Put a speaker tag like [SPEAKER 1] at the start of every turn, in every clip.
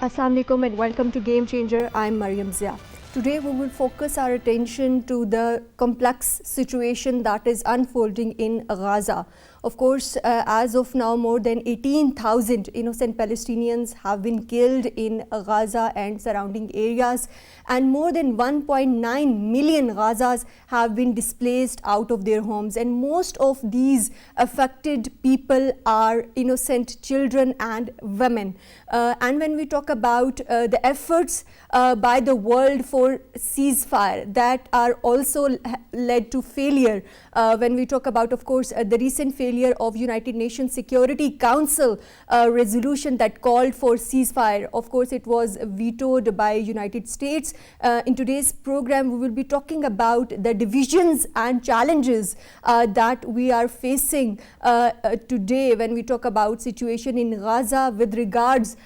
[SPEAKER 1] Assalamu alaikum and welcome to Game Changer. I'm Mariam Zia. Today we will focus our attention to the complex situation that is unfolding in Gaza. Of course, as of now, more than 18,000 innocent Palestinians have been killed in Gaza and surrounding areas, and more than 1.9 million Gazas have been displaced out of their homes. And most of these affected people are innocent children and women. And when we talk about the efforts by the world for ceasefire that are also led to failure, when we talk about, of course, the recent failure of United Nations Security Council resolution that called for ceasefire. Of course, it was vetoed by United States. In today's program, we will be talking about the divisions and challenges that we are facing today when we talk about situation in Gaza with regards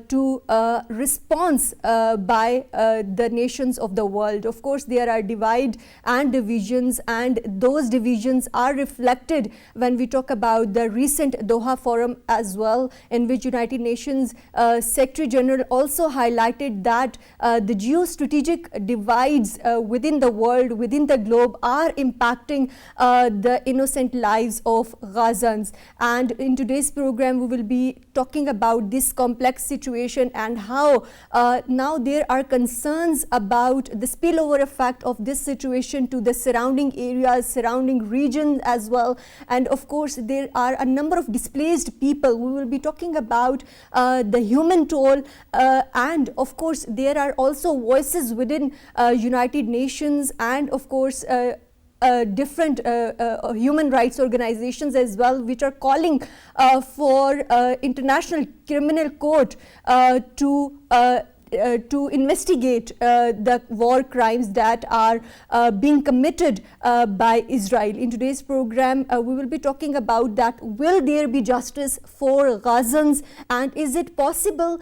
[SPEAKER 1] to response by the nations of the world. Of course, there are divide and divisions, and those divisions are reflected when we talk about the recent Doha Forum as well, in which United Nations Secretary General also highlighted that the geostrategic divides within the world, within the globe, are impacting the innocent lives of Gazans. And in today's program, we will be talking about this complex situation and how now there are concerns about the spillover effect of this situation to the surrounding areas, surrounding regions as well. And of course, there are a number of displaced people. We will be talking about the human toll, and of course, there are also voices within United Nations and of course different human rights organizations as well, which are calling for International Criminal Court to investigate the war crimes that are being committed by Israel. In today's program, we will be talking about that. Will there be justice for Gazans, and is it possible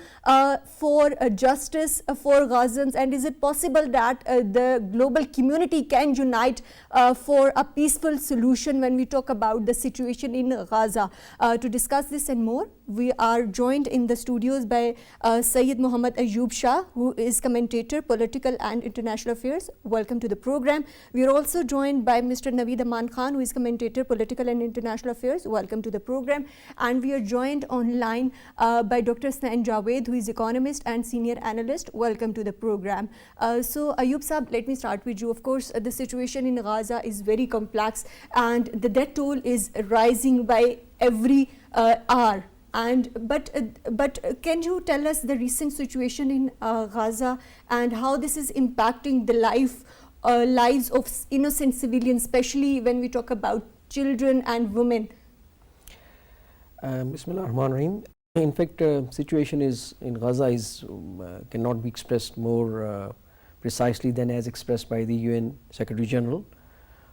[SPEAKER 1] for justice for Gazans, and is it possible that the global community can unite for a peaceful solution when we talk about the situation in Gaza? To discuss this and more, we are joined in the studios by Sayyid Muhammad Ayub Shah, who is commentator, political and international affairs. Welcome to the program. We are also joined by Mr. Naveed Aman Khan, who is commentator, political and international affairs. Welcome to the program. And we are joined online by Dr. Hussain Javed, who is economist and senior analyst. Welcome to the program. So Ayub Saab, let me start with you. Of course, the situation in Gaza is very complex, and the death toll is rising by every hour. But can you tell us the recent situation in Gaza and how this is impacting the lives of innocent civilians, especially when we talk about children and women?
[SPEAKER 2] Bismillah ar-Rahman ar-Rahim. In fact, situation is in Gaza is cannot be expressed more precisely than as expressed by the UN Secretary General,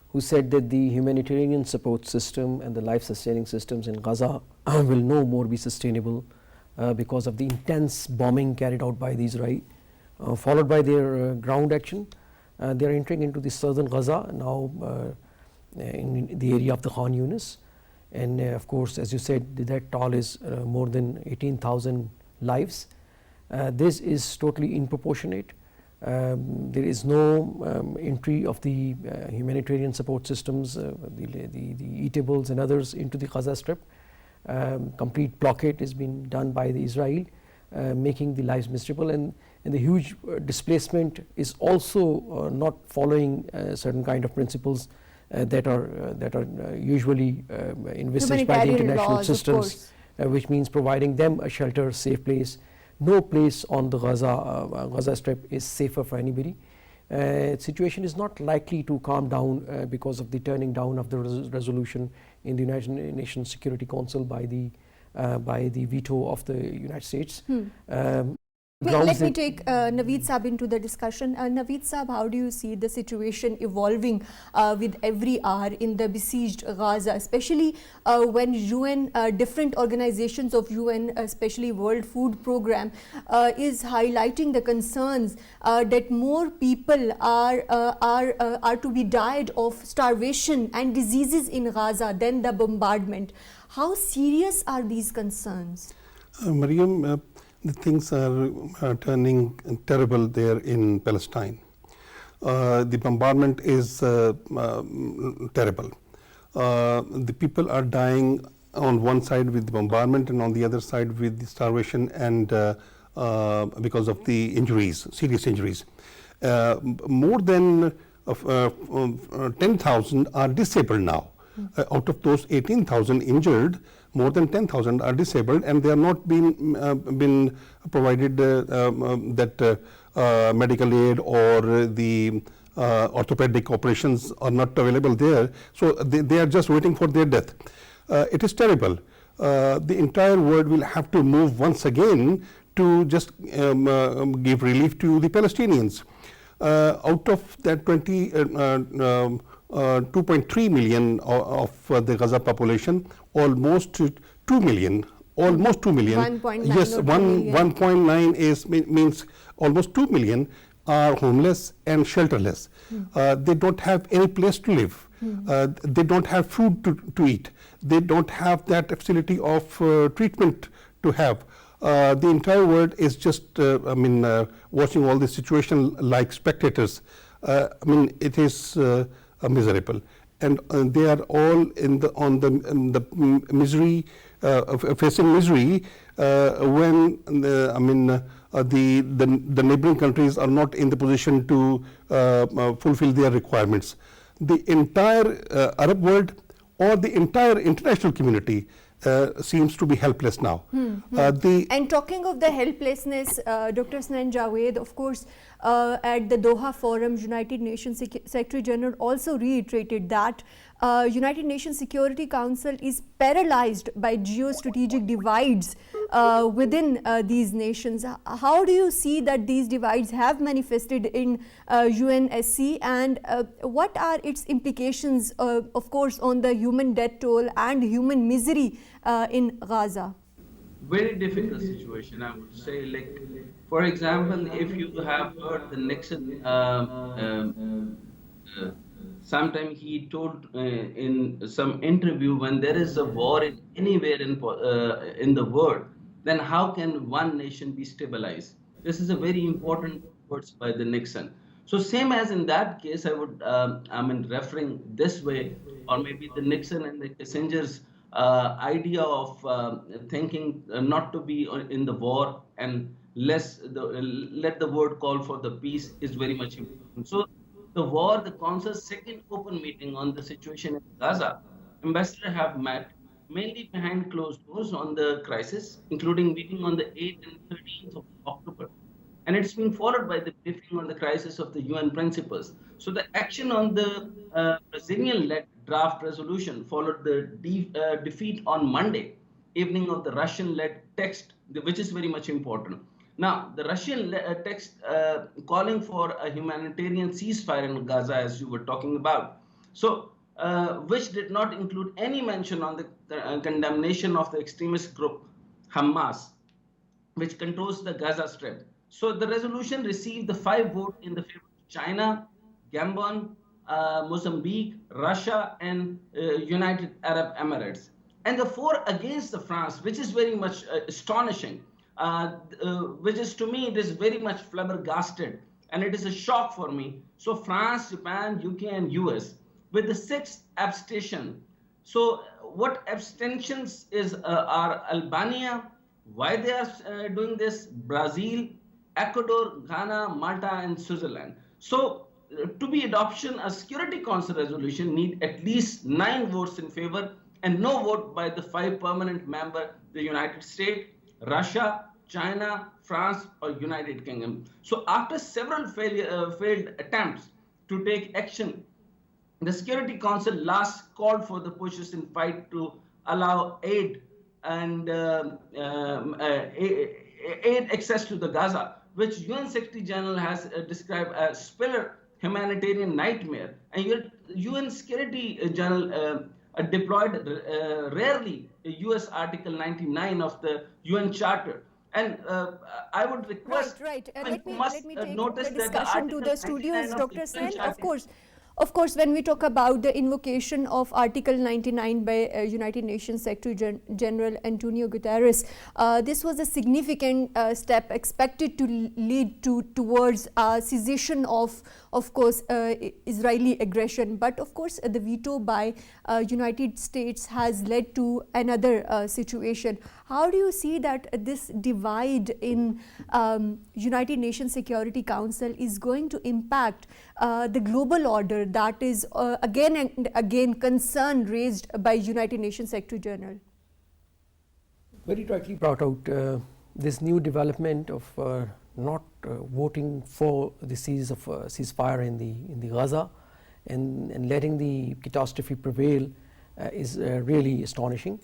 [SPEAKER 2] who said that the humanitarian support system and the life-sustaining systems in Gaza will no more be sustainable because of the intense bombing carried out by the Israel, followed by their ground action. They are entering into the southern Gaza now in the area of the Khan Yunis. And of course, as you said, that toll is more than 18,000 lives. This is totally disproportionate. There is no entry of the humanitarian support systems, the eatables and others into the Gaza Strip. Complete blockade has been done by the Israel, making the lives miserable, and the huge displacement is also not following certain kind of principles that are usually envisaged by the international systems, which means providing them a shelter, safe place. No place on the Gaza Strip is safer for anybody. Situation is not likely to calm down because of the turning down of the resolution in the United Nations Security Council by the veto of the United States.
[SPEAKER 1] Let me take Naveed Saab into the discussion. Naveed Saab, how do you see the situation evolving with every hour in the besieged Gaza, especially when UN, different organizations of UN, especially World Food Programme, is highlighting the concerns that more people are to be died of starvation and diseases in Gaza than the bombardment. How serious are these concerns?
[SPEAKER 3] Mariam, the things are turning terrible there in Palestine. The bombardment is terrible. The people are dying on one side with the bombardment and on the other side with the starvation and because of the injuries, serious injuries. More than 10,000 are disabled now. Out of those 18,000 injured, more than 10,000 are disabled, and they are not been provided that medical aid or the orthopedic operations are not available there. So they are just waiting for their death. It is terrible. The entire world will have to move once again to just give relief to the Palestinians. Out of that 2.3 million of the Gaza population, almost 2 million. Almost 2 million.
[SPEAKER 1] 1.9
[SPEAKER 3] yes, 1.9 is means almost 2 million are homeless and shelterless. They don't have any place to live. They don't have food to eat. They don't have that facility of treatment to have. The entire world is just, watching all this situation like spectators. It is miserable, and they are all in the misery, facing misery when the neighboring countries are not in the position to fulfill their requirements. The entire Arab world or the entire international community seems to be helpless now.
[SPEAKER 1] And talking of the helplessness, Dr. Hasnain Javed, of course, at the Doha Forum, United Nations Secretary General also reiterated that United Nations Security Council is paralyzed by geostrategic divides within these nations. How do you see that these divides have manifested in UNSC, and what are its implications, of course, on the human death toll and human misery in Gaza?
[SPEAKER 4] Very difficult situation, I would say. Like, for example, if you have heard the Nixon, sometime he told in some interview, when there is a war anywhere in the world, then how can one nation be stabilized? This is a very important words by the Nixon. So same as in that case, I would, referring this way, or maybe the Nixon and the Kissinger's idea of thinking not to be in the war and let the world call for the peace is very much important. So the war, the Council's second open meeting on the situation in Gaza, ambassadors have met mainly behind closed doors on the crisis, including meeting on the 8th and 13th of October. And it's been followed by the briefing on the crisis of the UN principles. So the action on the Brazilian-led draft resolution followed the defeat on Monday evening of the Russian-led text, which is very much important. Now, the Russian text calling for a humanitarian ceasefire in Gaza, as you were talking about, so which did not include any mention on the condemnation of the extremist group Hamas, which controls the Gaza Strip. So the resolution received the 5 votes in the favor of China, Gabon, Mozambique, Russia, and United Arab Emirates, and the 4 against the France, which is very much astonishing. Which is, to me, it is very much flabbergasted, and it is a shock for me. So France, Japan, UK, and US with the 6th abstention. So what abstentions are Albania? Why they are doing this? Brazil, Ecuador, Ghana, Malta, and Switzerland. So to be adoption, a Security Council resolution need at least 9 votes in favor and no vote by the 5 permanent members, the United States, Russia, China, France, or United Kingdom. So after several failed attempts to take action, the Security Council last called for the pushes in fight to allow aid and aid access to the Gaza, which UN Secretary General has described as spiller humanitarian nightmare. And UN Secretary General deployed rarely US Article 99 of the UN Charter. And I would request,
[SPEAKER 1] Right.
[SPEAKER 4] Let
[SPEAKER 1] Let me take the discussion to the studios, Dr. Hasnain. Of course, Of course, when we talk about the invocation of Article 99 by United Nations Secretary General Antonio Guterres, this was a significant step expected to lead towards cessation of course, Israeli aggression. But of course, the veto by United States has led to another situation. How do you see that this divide in United Nations Security Council is going to impact the global order that is again and again concern raised by United Nations Secretary General?
[SPEAKER 2] Very rightly brought out this new development of not voting for the ceasefire in the Gaza and letting the catastrophe prevail is really astonishing.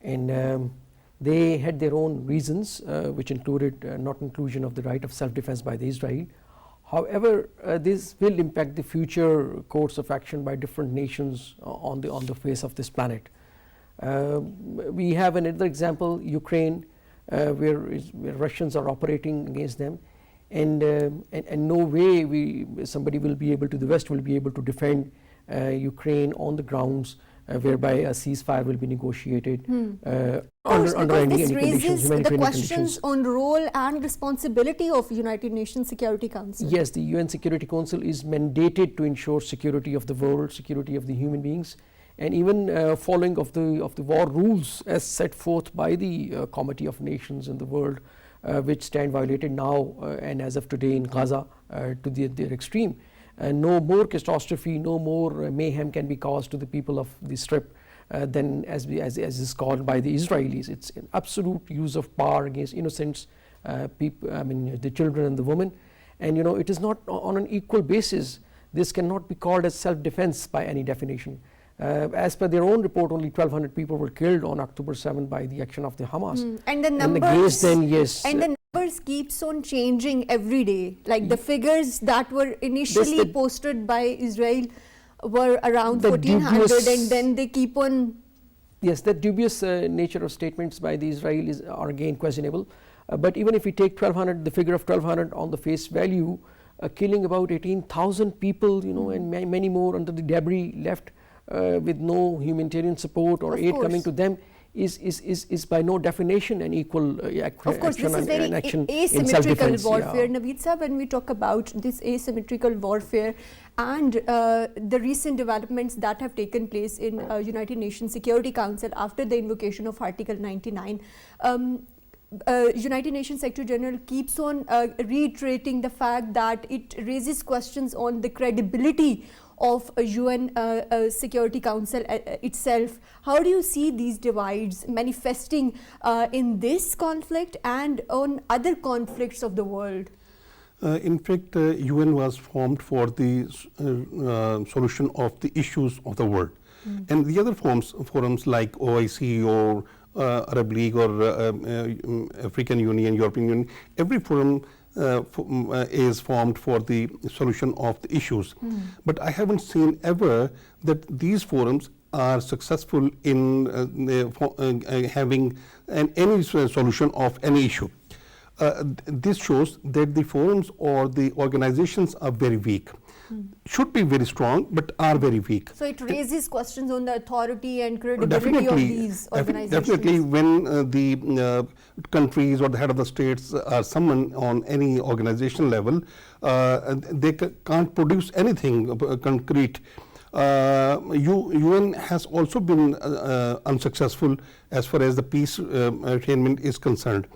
[SPEAKER 2] And they had their own reasons, which included not inclusion of the right of self-defense by the Israel. However, this will impact the future course of action by different nations on the face of this planet. We have another example, Ukraine, where Russians are operating against them, and no way somebody will be able to, the West will be able to defend Ukraine on the grounds whereby a ceasefire will be negotiated under any conditions,
[SPEAKER 1] the questions on role and responsibility of United Nations Security Council.
[SPEAKER 2] Yes, the UN Security Council is mandated to ensure security of the world, security of the human beings, and even following of the war rules as set forth by the Committee of Nations in the world, which stand violated now and as of today in Gaza to their extreme. No more catastrophe, no more mayhem can be caused to the people of the Strip than as is called by the Israelis. It's an absolute use of power against innocents, people, I mean the children and the women, and it is not on an equal basis. This cannot be called as self-defense by any definition. As per their own report, only 1,200 people were killed on October 7 by the action of the Hamas.
[SPEAKER 1] And the numbers, and the numbers keeps on changing every day. Like the figures that were initially posted by Israel were around 1,400, and then they keep on.
[SPEAKER 2] Yes, the dubious nature of statements by the Israelis are again questionable. But even if we take 1,200, the figure of 1,200 on the face value, killing about 18,000 people, and many more under the debris left. With no humanitarian support or aid coming to them is by no definition an equal
[SPEAKER 1] of course, this is very asymmetrical warfare. Naveed Sahab, when we talk about this asymmetrical warfare and the recent developments that have taken place in United Nations Security Council after the invocation of Article 99, United Nations Secretary General keeps on reiterating the fact that it raises questions on the credibility of UN Security Council itself. How do you see these divides manifesting in this conflict and on other conflicts of the world?
[SPEAKER 3] In fact, UN was formed for the solution of the issues of the world. And the other forums like OIC or Arab League or African Union, European Union, every forum is formed for the solution of the issues. But I haven't seen ever that these forums are successful in having any solution of any issue. This shows that the forums or the organizations are very weak. Should be very strong, but are very weak.
[SPEAKER 1] So it raises questions on the authority and credibility of these organizations.
[SPEAKER 3] Definitely, when the countries or the head of the states are summoned on any organization level, they can't produce anything concrete. UN has also been unsuccessful as far as the peace attainment is concerned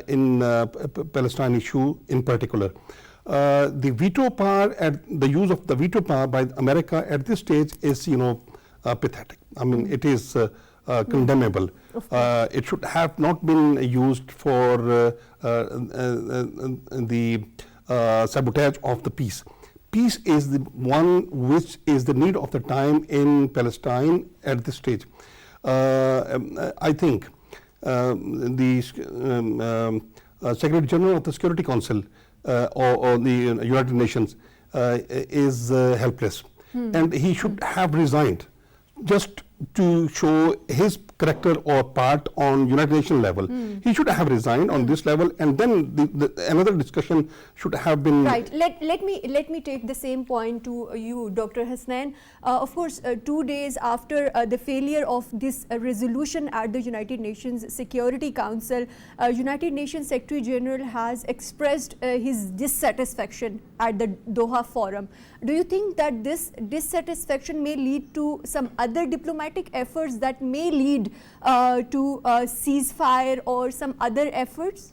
[SPEAKER 3] in Palestine issue in particular. The veto power, the use of the veto power by America at this stage is, pathetic. I mean, it is condemnable. It should have not been used for the sabotage of the peace. Peace is the one which is the need of the time in Palestine at this stage. I think the Secretary General of the Security Council or the United Nations is helpless, and he should have resigned just to show his character or part on United Nations level. He should have resigned on this level, and then another discussion should have been.
[SPEAKER 1] Right. Let me take the same point to you, Dr. Hasnain. Of course, 2 days after the failure of this resolution at the United Nations Security Council, United Nations Secretary General has expressed his dissatisfaction at the Doha Forum. Do you think that this dissatisfaction may lead to some other diplomatic efforts that may lead to ceasefire or some other efforts?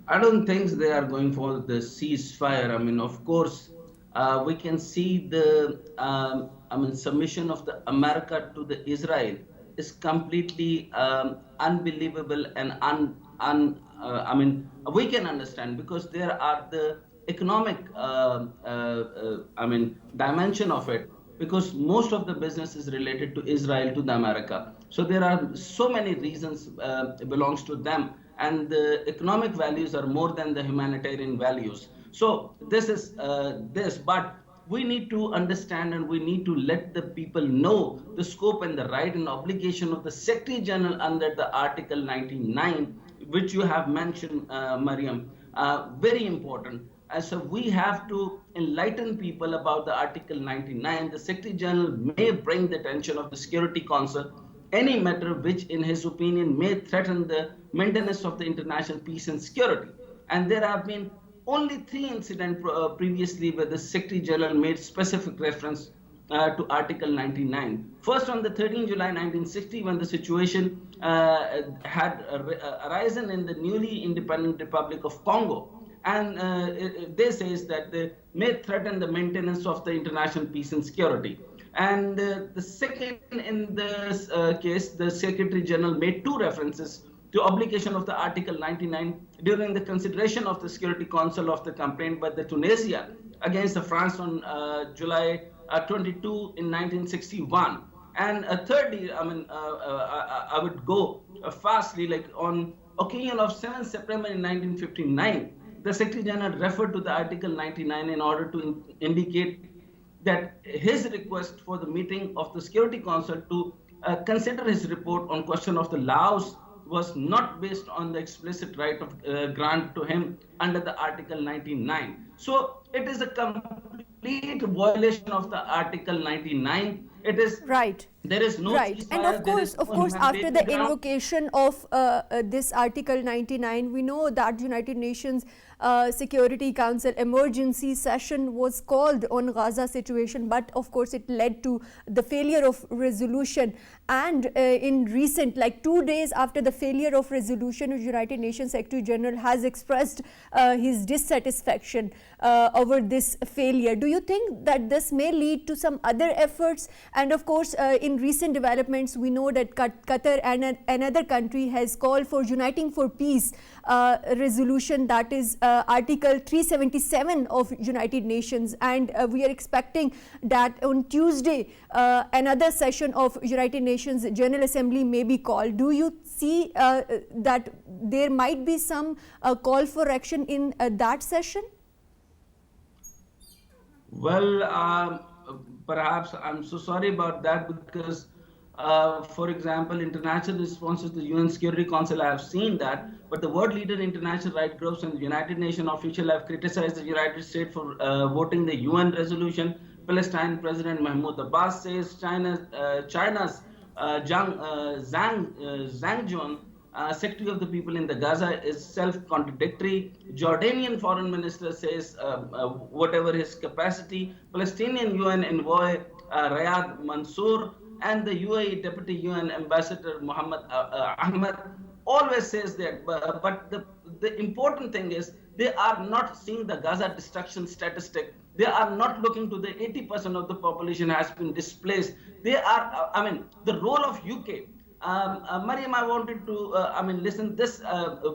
[SPEAKER 4] I don't think they are going for the ceasefire. I mean, of course, we can see the submission of the America to the Israel is completely unbelievable and we can understand, because there are the economic dimension of it, because most of the business is related to Israel, to the America. So there are so many reasons belongs to them, and the economic values are more than the humanitarian values. So this is but we need to understand, and we need to let the people know the scope and the right and obligation of the Secretary General under the Article 99, which you have mentioned, Mariam, very important. So we have to enlighten people about the Article 99. The Secretary General may bring the attention of the Security Council any matter which, in his opinion, may threaten the maintenance of the international peace and security. And there have been only 3 incidents previously where the Secretary General made specific reference to Article 99. First, on the 13th July 1960, when the situation had arisen in the newly independent Republic of Congo. And they says that they may threaten the maintenance of the international peace and security. And the second, in this case, the Secretary General made 2 references to obligation of the Article 99 during the consideration of the Security Council of the complaint by the Tunisia against the France on July 22 in 1961. And thirdly, I would go fastly, like on occasion of 7th September in 1959, the Secretary General referred to the Article 99 in order to indicate that his request for the meeting of the Security Council to consider his report on question of the Laos was not based on the explicit right of grant to him under the Article 99. So it is a complete violation of the Article 99. It is
[SPEAKER 1] right.
[SPEAKER 4] There is no
[SPEAKER 1] right, and of course, after the invocation of this Article 99, we know that United Nations Security Council emergency session was called on Gaza situation, but of course it led to the failure of resolution. And in recent, like 2 days after the failure of resolution, United Nations Secretary General has expressed his dissatisfaction over this failure. Do you think that this may lead to some other efforts? And of course, in recent developments, we know that Qatar and another country has called for Uniting for Peace resolution, that is Article 377 of United Nations, and we are expecting that on Tuesday another session of United Nations General Assembly may be called. Do you see that there might be some call for action in that session?
[SPEAKER 4] Well, perhaps I'm so sorry about that, because for example, international responses to the UN Security Council, I have seen that, but the world leader, international rights groups and the United Nations officials have criticized the United States for voting the UN resolution. Palestine President Mahmoud Abbas says China's Zhang Zhangjian, Secretary of the People in the Gaza, is self-contradictory. Jordanian Foreign Minister says whatever his capacity. Palestinian UN envoy Riyad Mansour and the UAE Deputy UN Ambassador Muhammad Ahmed always says that. But the important thing is they are not seeing the Gaza destruction statistic. They are not looking to the 80% of the population has been displaced. They are, the role of UK. Mariam, I wanted to, listen, this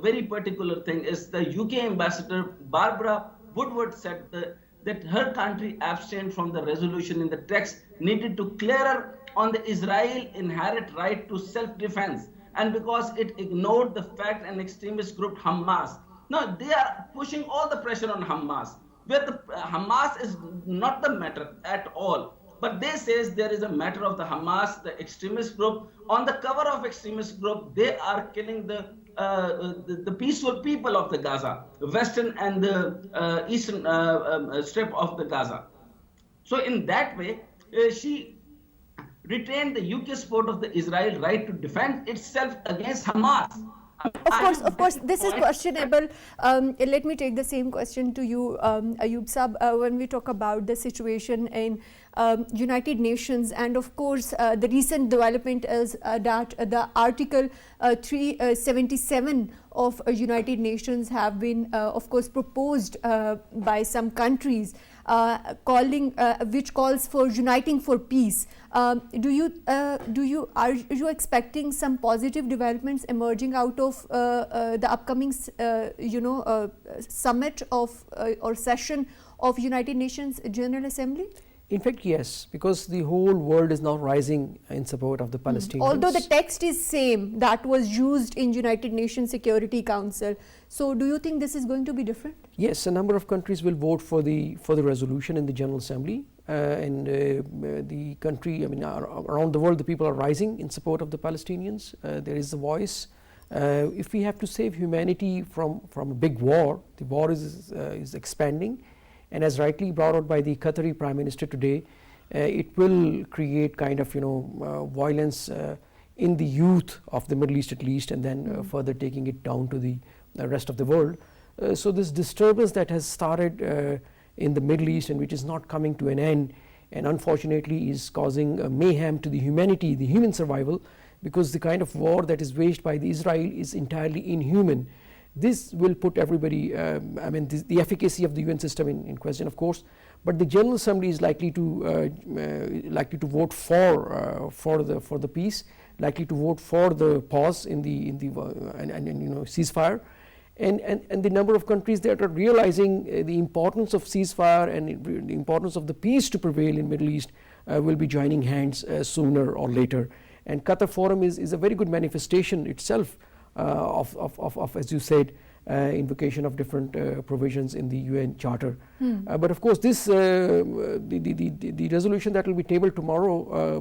[SPEAKER 4] very particular thing is the UK Ambassador Barbara Woodward said that her country abstained from the resolution in the text needed to clearer on the Israel inherent right to self-defense, and because it ignored the fact and extremist group Hamas. Now, they are pushing all the pressure on Hamas, where the Hamas is not the matter at all. But they says there is a matter of the Hamas, the extremist group. On the cover of extremist group, they are killing the peaceful people of the Gaza, western and the eastern strip of the Gaza. So in that way, she retained the UK support of the Israel right to defend itself against Hamas.
[SPEAKER 1] Of course, this is questionable. Let me take the same question to you, Ayub Saab, when we talk about the situation in United Nations, and of course, the recent development is that the Article 377 of United Nations have been, of course, proposed by some countries, which calls for uniting for peace. Are you expecting some positive developments emerging out of the upcoming summit of or session of United Nations General Assembly?
[SPEAKER 2] In fact, yes, because the whole world is now rising in support of the Palestinians.
[SPEAKER 1] Although the text is same that was used in United Nations Security Council. So do you think this is going to be different?
[SPEAKER 2] Yes, a number of countries will vote for the resolution in the General Assembly, and the country, I mean, around the world, the people are rising in support of the Palestinians. There is a voice. If we have to save humanity from a big war, the war is expanding, and as rightly brought out by the Qatari Prime Minister today, it will create kind of violence in the youth of the Middle East at least, and then further taking it down to the rest of the world. So this disturbance that has started in the Middle East and which is not coming to an end, and unfortunately is causing mayhem to the humanity, the human survival, because the kind of war that is waged by the Israel is entirely inhuman. This will put everybody, I mean, the efficacy of the UN system in question, of course, but the General Assembly is likely to vote for the peace, likely to vote for the pause in the ceasefire, and the number of countries that are realizing the importance of ceasefire and the importance of the peace to prevail in Middle East will be joining hands sooner or later. And Qatar Forum is a very good manifestation itself of, as you said, invocation of different provisions in the UN Charter. But of course, this the resolution that will be tabled tomorrow,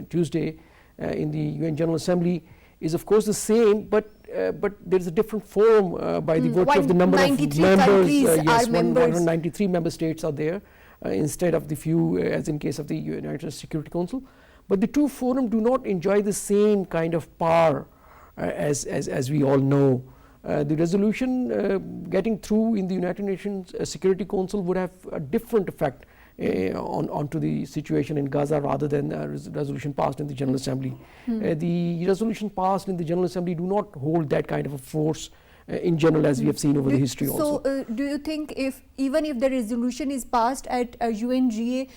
[SPEAKER 2] Tuesday, in the UN General Assembly is of course the same, but there is a different form by the virtue of the number of members. Yes, 193 member states are there instead of the few as in case of the United Nations Security Council. But the two forums do not enjoy the same kind of power as we all know. The resolution getting through in the United Nations Security Council would have a different effect onto the situation in Gaza rather than a resolution passed in the General Assembly. The resolution passed in the General Assembly do not hold that kind of a force in general, as we have seen over the history also.
[SPEAKER 1] So do you think even if the resolution is passed at UNGA,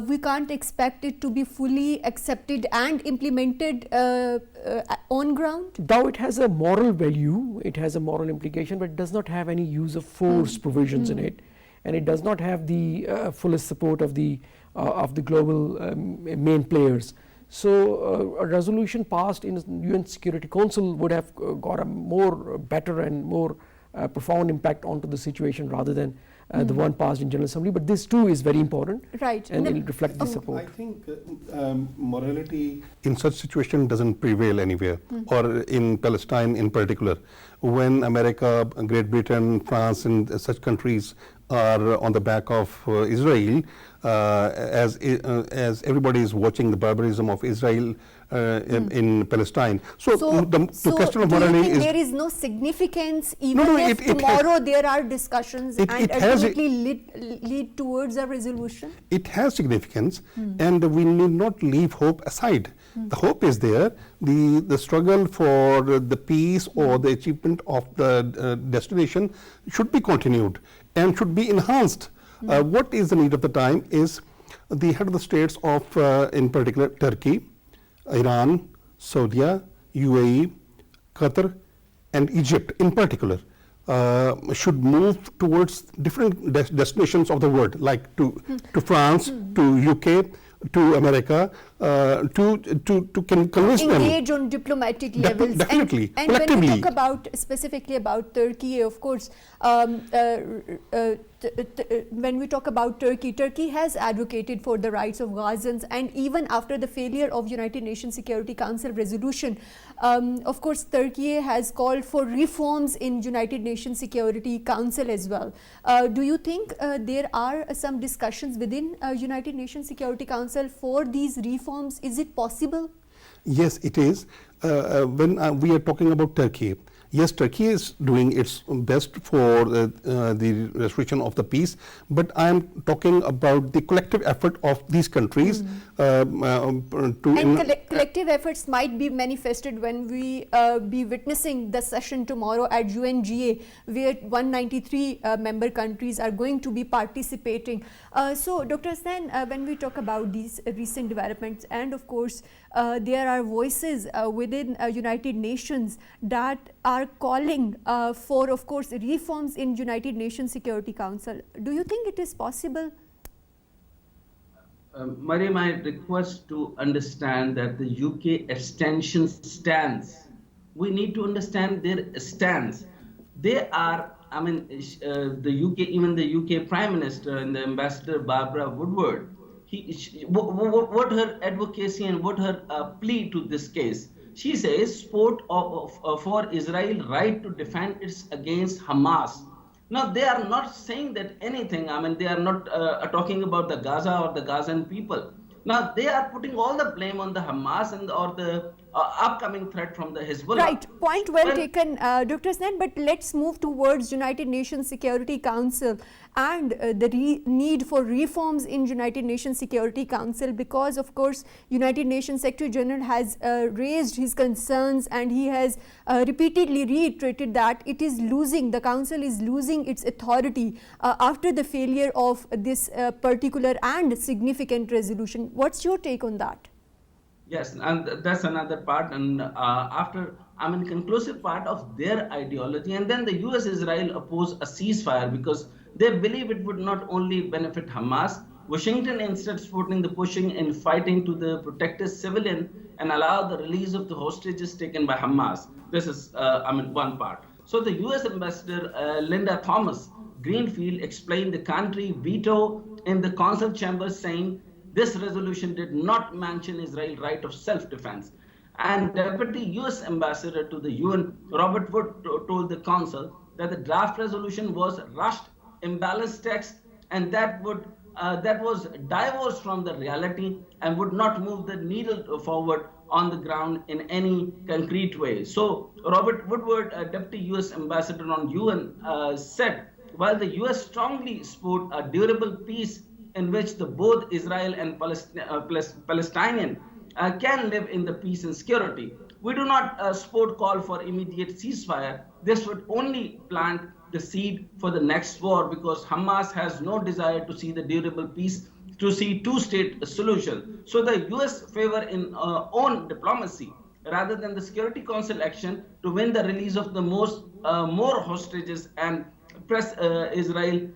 [SPEAKER 1] we can't expect it to be fully accepted and implemented on ground?
[SPEAKER 2] Though it has a moral value, it has a moral implication, but it does not have any use of force provisions in it, and it does not have the fullest support of the global main players. So a resolution passed in the UN Security Council would have got a more better and more profound impact onto the situation rather than the one passed in General Assembly. But this too is very important,
[SPEAKER 1] right?
[SPEAKER 2] And it will reflect the support.
[SPEAKER 3] I think morality in such situation doesn't prevail anywhere, or in Palestine in particular. When America, Great Britain, France, and such countries are on the back of Israel, as everybody is watching the barbarism of Israel in Palestine. So the question of morality is,
[SPEAKER 1] there is no significance even if tomorrow there are discussions and ultimately lead towards a resolution? It
[SPEAKER 3] has significance, and we need not leave hope aside. The hope is there. The struggle for the peace or the achievement of the destination should be continued and should be enhanced. What is the need of the time is the head of the states of, in particular, Turkey, Iran, Saudi, UAE, Qatar, and Egypt in particular should move towards different destinations of the world, like to France, to UK, to America, to convince them.
[SPEAKER 1] Engage on diplomatic levels.
[SPEAKER 3] Definitely,
[SPEAKER 1] and when we talk about specifically about Turkey, of course, when we talk about Turkey, Turkey has advocated for the rights of Gazans, and even after the failure of United Nations Security Council resolution, of course, Turkey has called for reforms in United Nations Security Council as well. Do you think there are some discussions within United Nations Security Council for these reforms? Is it possible?
[SPEAKER 3] Yes, it is. When we are talking about Turkey, yes, Turkey is doing its best for the restoration of the peace, but I am talking about the collective effort of these countries.
[SPEAKER 1] Collective efforts might be manifested when we be witnessing the session tomorrow at UNGA, where 193 member countries are going to be participating. So, Dr. Hassan, when we talk about these recent developments, and of course, there are voices within United Nations that are calling for, of course, reforms in United Nations Security Council. Do you think it is possible?
[SPEAKER 4] Mariam, I request to understand that the UK abstention stance. We need to understand their stance. They are, I mean, the UK, even the UK Prime Minister and the Ambassador Barbara Woodward, what her advocacy and what her plea to this case. She says support for Israel right to defend its against Hamas. Now, they are not saying that anything. I mean, they are not talking about the Gaza or the Gazan people. Now, they are putting all the blame on the Hamas and or the upcoming threat from the Hezbollah.
[SPEAKER 1] Right, point well taken, Dr. Hassan, but let's move towards United Nations Security Council and the need for reforms in United Nations Security Council, because of course United Nations Secretary General has raised his concerns, and he has repeatedly reiterated that it is losing, the Council is losing its authority after the failure of this particular and significant resolution. What's your take on that?
[SPEAKER 4] Yes, and that's another part, and after, I mean, conclusive part of their ideology, and then the US-Israel oppose a ceasefire because they believe it would not only benefit Hamas. Washington instead supporting the pushing and fighting to the protect a civilian and allow the release of the hostages taken by Hamas. This is, I mean, one part. So the US Ambassador Linda Thomas Greenfield explained the country veto in the council chamber, saying this resolution did not mention Israel's right of self-defense. And Deputy US Ambassador to the UN, Robert Wood, told the council that the draft resolution was rushed, imbalanced text, and that was divorced from the reality and would not move the needle forward on the ground in any concrete way. So Robert Woodward, Deputy US Ambassador on UN, said, while the US strongly support a durable peace in which both Israel and Palestinian can live in the peace and security, we do not support call for immediate ceasefire. This would only plant the seed for the next war, because Hamas has no desire to see the durable peace, to see two-state solution. So the US favor in own diplomacy rather than the Security Council action to win the release of the more hostages and press Israel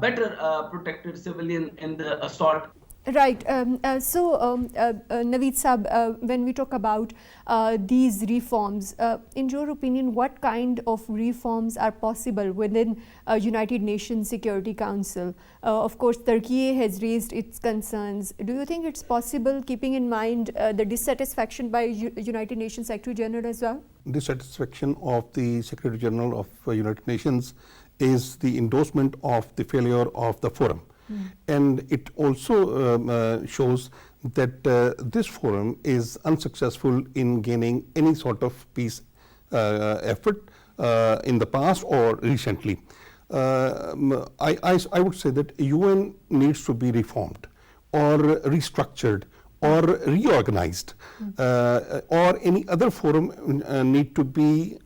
[SPEAKER 4] better protected civilian in the assault.
[SPEAKER 1] Right. Naveed Saab, when we talk about these reforms, in your opinion, what kind of reforms are possible within United Nations Security Council? Of course, Turkey has raised its concerns. Do you think it's possible, keeping in mind the dissatisfaction by United Nations Secretary General as well?
[SPEAKER 3] Dissatisfaction of the Secretary General of United Nations is the endorsement of the failure of the forum. And it also shows that this forum is unsuccessful in gaining any sort of peace effort in the past or recently. I would say that UN needs to be reformed or restructured or reorganized, or any other forum need to be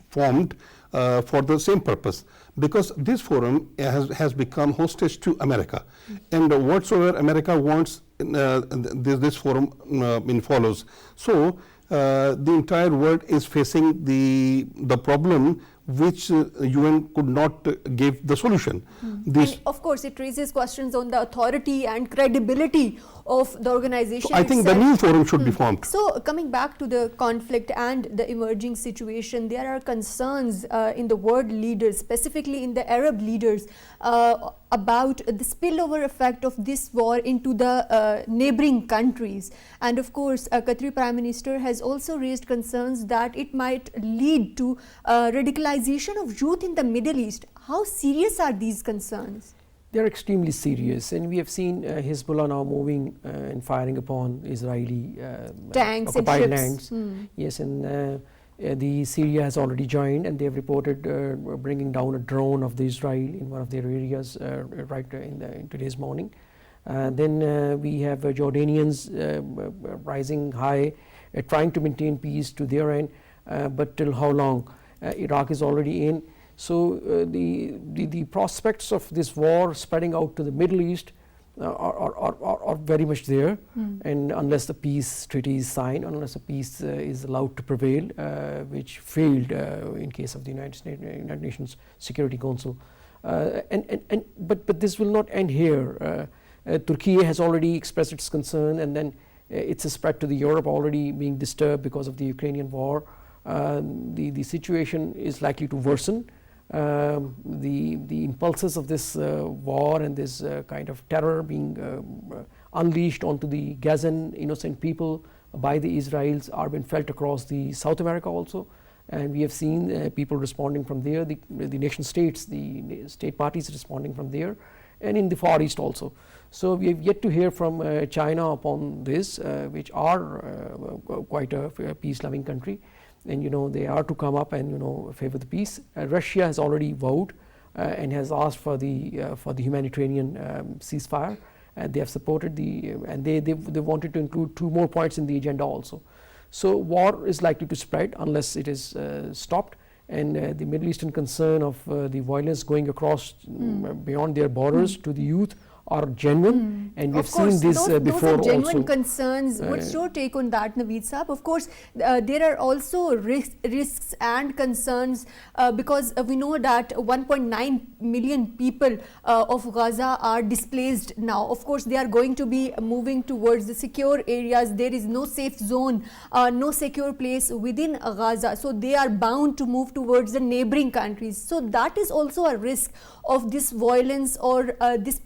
[SPEAKER 3] formed for the same purpose, because this forum has become hostage to America, and whatsoever America wants, this forum follows. So the entire world is facing the problem which UN could not give the solution.
[SPEAKER 1] And of course, it raises questions on the authority and credibility of the organization.
[SPEAKER 3] So I think the new forum should be formed.
[SPEAKER 1] So coming back to the conflict and the emerging situation, there are concerns in the world leaders, specifically in the Arab leaders, about the spillover effect of this war into the neighboring countries. And of course, Qatari Prime Minister has also raised concerns that it might lead to radicalization of youth in the Middle East. How serious are these concerns?
[SPEAKER 2] They are extremely serious, and we have seen Hezbollah now moving and firing upon Israeli
[SPEAKER 1] tanks
[SPEAKER 2] occupied
[SPEAKER 1] and
[SPEAKER 2] lands. Yes, and the Syria has already joined, and they have reported bringing down a drone of the Israel in one of their areas right in today's morning. Then we have Jordanians rising high, trying to maintain peace to their end, but till how long? Iraq is already in. So the prospects of this war spreading out to the Middle East are very much there, and unless the peace treaty is signed, unless a peace is allowed to prevail, which failed in case of the United Nations Security Council, but this will not end here. Turkey has already expressed its concern, and then it's a spread to the Europe already being disturbed because of the Ukrainian war. The situation is likely to worsen. The impulses of this war and this kind of terror being unleashed onto the Gazan innocent people by the Israelis are being felt across the South America also, and we have seen people responding from there, the nation states, the state parties responding from there, and in the Far East also. So we have yet to hear from China upon this, which are quite a peace-loving country. And they are to come up and favor the peace. Russia has already vowed and has asked for the humanitarian ceasefire, and they have supported and they wanted to include 2 more points in the agenda also. So war is likely to spread unless it is stopped, and the Middle Eastern concern of the violence going across beyond their borders to the youth are genuine, and we've seen this before also.
[SPEAKER 1] Those are genuine concerns. What's your take on that, Naveed Saab? Of course, there are also risks and concerns because we know that 1.9 million people of Gaza are displaced now. Of course, they are going to be moving towards the secure areas. There is no safe zone, no secure place within Gaza. So they are bound to move towards the neighboring countries. So that is also a risk of this violence or this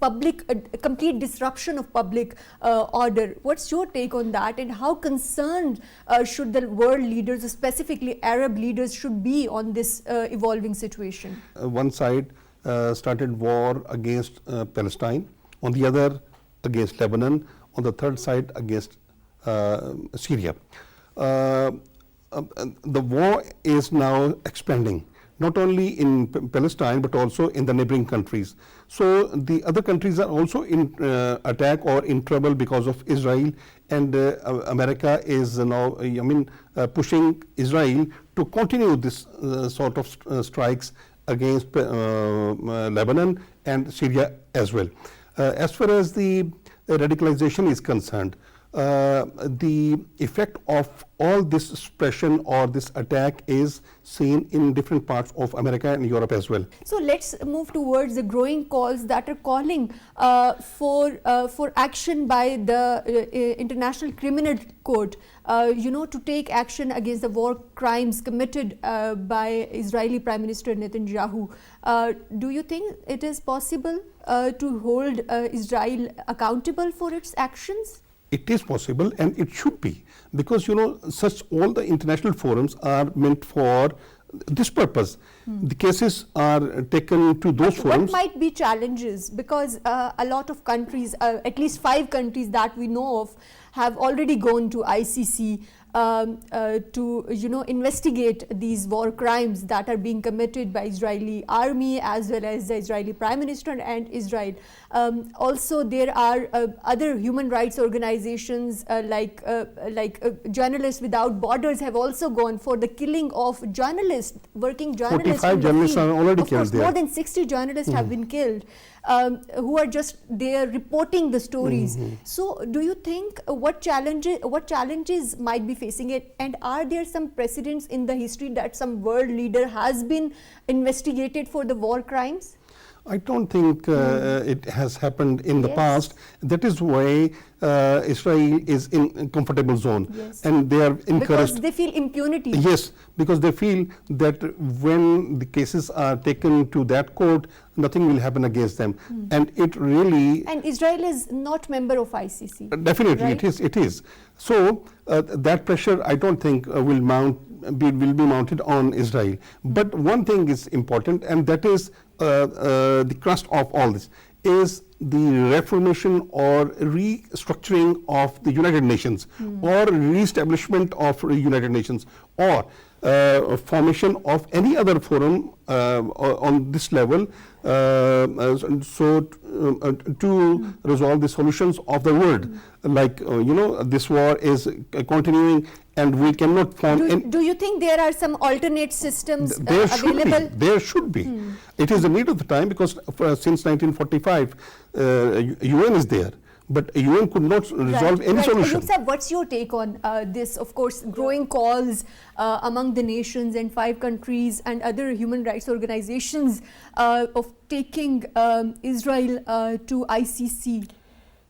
[SPEAKER 1] complete disruption of public order. What's your take on that, and how concerned should the world leaders, specifically Arab leaders, should be on this evolving situation?
[SPEAKER 3] One side started war against Palestine, on the other against Lebanon, on the third side against Syria. The war is now expanding, not only in Palestine but also in the neighboring countries. So the other countries are also in attack or in trouble because of Israel, and America is now pushing Israel to continue this sort of strikes against Lebanon and Syria as well. As far as the radicalization is concerned, the effect of all this suppression or this attack is seen in different parts of America and Europe as well.
[SPEAKER 1] So let's move towards the growing calls that are calling for action by the International Criminal Court, to take action against the war crimes committed by Israeli Prime Minister Netanyahu. Do you think it is possible to hold Israel accountable for its actions?
[SPEAKER 3] It is possible, and it should be, because all the international forums are meant for this purpose. The cases are taken to those forums.
[SPEAKER 1] What might be challenges? Because a lot of countries, at least 5 countries that we know of, have already gone to ICC to investigate these war crimes that are being committed by Israeli army as well as the Israeli Prime Minister and Israel. Also, there are other human rights organizations like Journalists Without Borders have also gone for the killing of journalists, working journalists.
[SPEAKER 3] 45 journalists are already killed there.
[SPEAKER 1] More than 60 journalists have been killed. Who are just there reporting the stories. So do you think what challenges might be faced? facing it? And are there some precedents in the history that some world leader has been investigated for the war crimes?
[SPEAKER 3] I don't think it has happened in the past. That is why Israel is in a comfortable zone, and they are encouraged.
[SPEAKER 1] Because they feel impunity.
[SPEAKER 3] Yes, because they feel that when the cases are taken to that court, nothing will happen against them, and it really.
[SPEAKER 1] And Israel is not member of ICC.
[SPEAKER 3] Definitely,
[SPEAKER 1] right?
[SPEAKER 3] it is. So that pressure, I don't think will be mounted on Israel. But one thing is important, and that is the crust of all this is the reformation or restructuring of the United Nations, or re-establishment of United Nations, or formation of any other forum on this level, to resolve the solutions of the world. Like this war is continuing, and we cannot form.
[SPEAKER 1] Do you think there are some alternate systems
[SPEAKER 3] available? There should be. It is the need of the time, because since 1945, UN is there. But UN could not resolve any solution.
[SPEAKER 1] Ayub, what's your take on this? Of course, growing calls among the nations and 5 countries and other human rights organizations of taking Israel to ICC.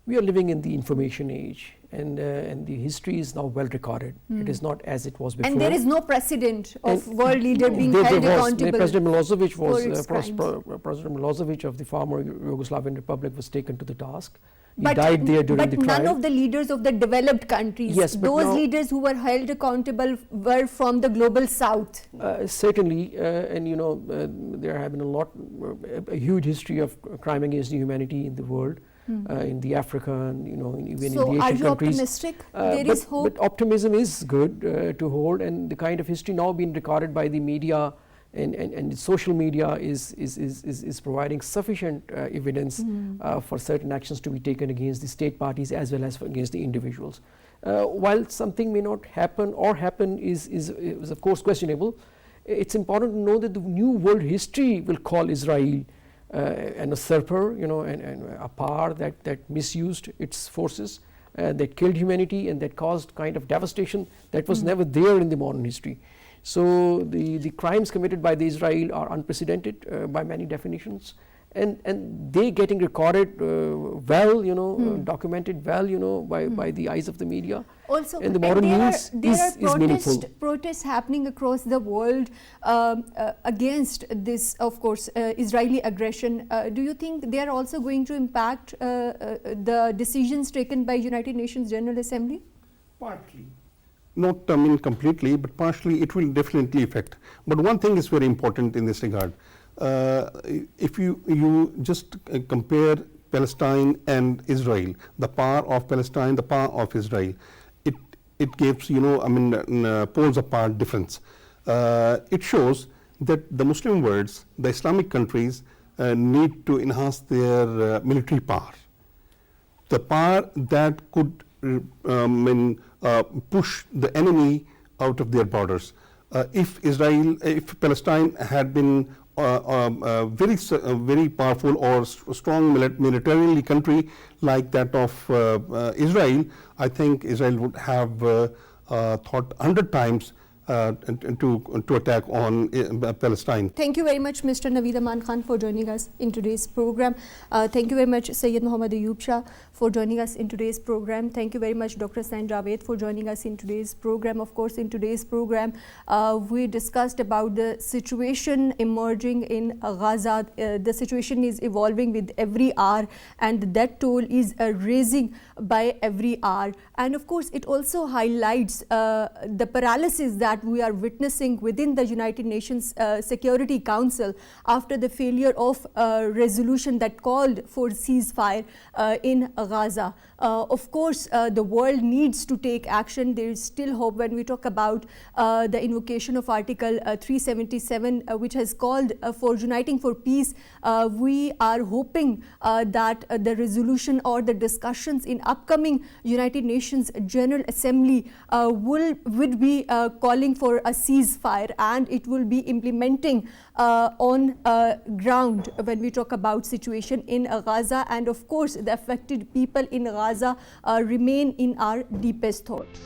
[SPEAKER 2] We are living in the information age, and the history is now well recorded. It is not as it was before.
[SPEAKER 1] And there is no precedent of world leader being held accountable.
[SPEAKER 2] President Milosevic of the former Yugoslavian Republic was taken to the task. He died there during the trial.
[SPEAKER 1] But none of the leaders of the developed countries, those leaders who were held accountable were from the global south.
[SPEAKER 2] Certainly, and there have been a huge history of crime against humanity in the world, in the Africa and even in the Asian countries.
[SPEAKER 1] So are you optimistic? There is hope?
[SPEAKER 2] But optimism is good to hold, and the kind of history now being recorded by the media and social media is providing sufficient evidence for certain actions to be taken against the state parties as well as against the individuals. While something may not happen or happen is of course questionable, it's important to know that the new world history will call Israel an usurper, and a power that misused its forces, that killed humanity and that caused kind of devastation that was never there in the modern history. So the crimes committed by the Israel are unprecedented by many definitions, and they getting recorded documented well, by the eyes of the media.
[SPEAKER 1] Also,
[SPEAKER 2] and the modern news is meaningful.
[SPEAKER 1] Protests happening across the world against this, of course, Israeli aggression. Do you think they are also going to impact the decisions taken by United Nations General Assembly?
[SPEAKER 3] Partly. Not completely, but partially it will definitely affect. But one thing is very important in this regard. If you just compare Palestine and Israel, the power of Palestine, the power of Israel, it gives poles apart difference. It shows that the Muslim world, the Islamic countries, need to enhance their military power. The power that could push the enemy out of their borders. If Palestine had been very powerful or strong militarily country like that of Israel, I think Israel would have thought 100 times to attack on Palestine.
[SPEAKER 1] Thank you very much, Mr. Naveed Aman Khan, for joining us in today's program. Thank you very much, Sayyid Muhammad Ayub Shah, for joining us in today's program. Thank you very much, Dr. Sain Javed, for joining us in today's program. Of course, in today's program, we discussed about the situation emerging in Gaza. The situation is evolving with every hour, and the death toll is rising by every hour. And of course, it also highlights the paralysis that we are witnessing within the United Nations Security Council after the failure of a resolution that called for ceasefire in Gaza. Of course, the world needs to take action. There is still hope when we talk about the invocation of Article 377, which has called for uniting for peace. We are hoping that the resolution or the discussions in upcoming United Nations General Assembly would be calling for a ceasefire, and it will be implementing on ground when we talk about situation in Gaza. And of course, the affected people in Gaza remain in our deepest thoughts.